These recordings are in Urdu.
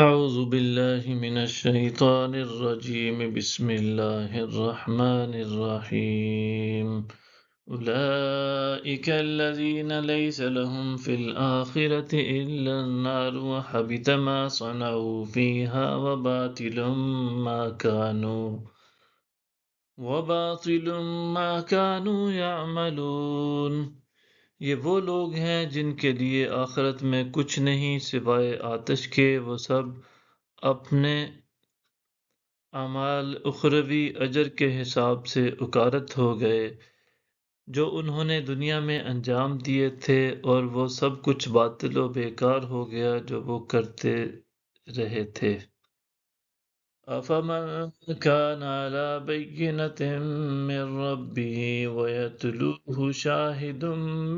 أعوذ بالله من الشيطان الرجيم بسم الله الرحمن الرحيم أولئك الذين ليس لهم في الآخرة إلا النار وحبط ما صنعوا فيها وباطل ما كانوا يعملون۔ یہ وہ لوگ ہیں جن کے لیے آخرت میں کچھ نہیں سوائے آتش کے، وہ سب اپنے اعمال اخروی اجر کے حساب سے اکارت ہو گئے جو انہوں نے دنیا میں انجام دیے تھے، اور وہ سب کچھ باطل و بیکار ہو گیا جو وہ کرتے رہے تھے۔ أَفَمَنْ كَانَ عَلَى بَيِّنَةٍ مِّن رَّبِّهِ وَيَتْلُوهُ شَاهِدٌ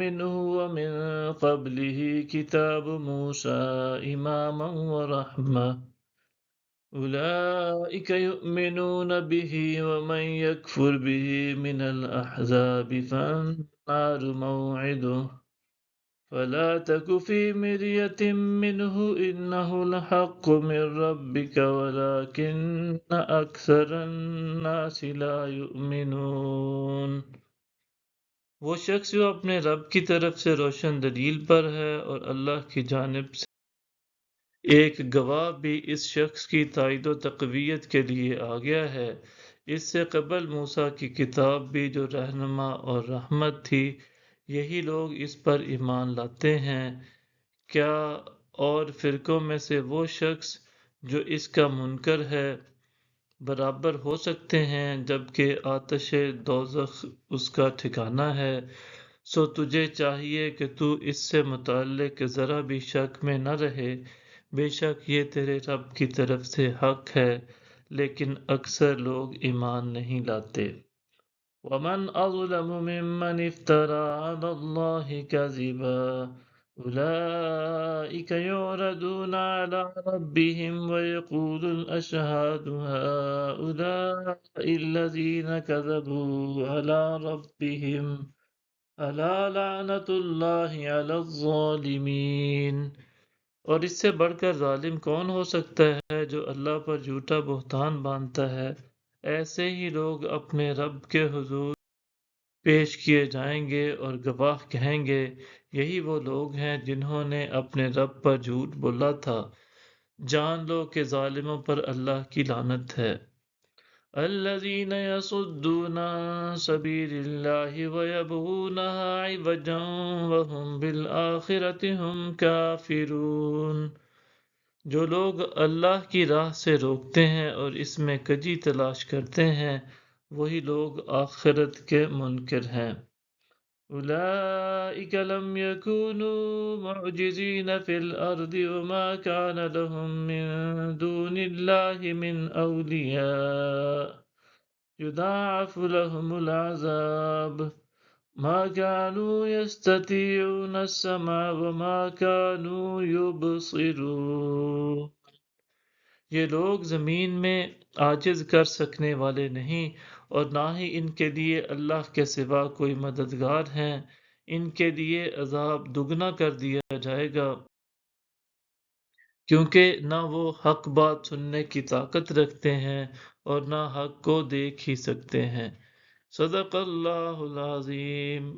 مِّنْهُ وَمِن قَبْلِهِ كِتَابُ مُوسَىٰ إِمَامًا وَرَحْمَةً أُولَٰئِكَ يُؤْمِنُونَ بِهِ وَمَن يَكْفُرْ بِهِ مِنَ الْأَحْزَابِ فَالنَّارُ مَوْعِدُهُ فلا تك في مرية منه إنه الحق من ربك ولكن أكثر الناس لا يؤمنون۔ وہ شخص جو اپنے رب کی طرف سے روشن دلیل پر ہے اور اللہ کی جانب سے ایک گواہ بھی اس شخص کی تائید و تقویت کے لیے آ گیا ہے۔ اس سے قبل موسیٰ کی کتاب بھی جو رہنما اور رحمت تھی، یہی لوگ اس پر ایمان لاتے ہیں۔ کیا اور فرقوں میں سے وہ شخص جو اس کا منکر ہے برابر ہو سکتے ہیں جبکہ آتش دوزخ اس کا ٹھکانہ ہے؟ سو تجھے چاہیے کہ تو اس سے متعلق ذرا بھی شک میں نہ رہے، بے شک یہ تیرے رب کی طرف سے حق ہے، لیکن اکثر لوگ ایمان نہیں لاتے۔ وَمَنْ أَظْلَمُ مِمَّنِ افْتَرَىٰ عَلَى اللَّهِ كَذِبًا أُولَٰئِكَ يُعْرَضُونَ عَلَىٰ رَبِّهِمْ وَيَقُولُ الْأَشْهَادُ هَٰؤُلَاءِ الَّذِينَ كَذَبُوا عَلَىٰ رَبِّهِمْ أَلَا لَعْنَةُ اللَّهِ عَلَى الظَّالِمِينَ۔ اور اس سے بڑھ کر ظالم کون ہو سکتا ہے جو اللہ پر جھوٹا بہتان باندھتا ہے؟ ایسے ہی لوگ اپنے رب کے حضور پیش کیے جائیں گے اور گواہ کہیں گے، یہی وہ لوگ ہیں جنہوں نے اپنے رب پر جھوٹ بولا تھا۔ جان لو کہ ظالموں پر اللہ کی لعنت ہے۔ الذين يصدون عن سبيل الله ويبغونها عوجا وهم بالآخرة هم كافرون۔ جو لوگ اللہ کی راہ سے روکتے ہیں اور اس میں کجی تلاش کرتے ہیں، وہی لوگ آخرت کے منکر ہیں۔ أولئك لم يكونوا معجزين في الأرض وما كان لهم من دون الله من أولياء يضاعف لهم العذاب ما كانوا يستطيعون السمع وما كانوا يبصرون۔ یہ لوگ زمین میں عاجز کر سکنے والے نہیں، اور نہ ہی ان کے لیے اللہ کے سوا کوئی مددگار ہیں۔ ان کے لیے عذاب دگنا کر دیا جائے گا، کیونکہ نہ وہ حق بات سننے کی طاقت رکھتے ہیں اور نہ حق کو دیکھ ہی سکتے ہیں۔ صدق اللہ العظیم۔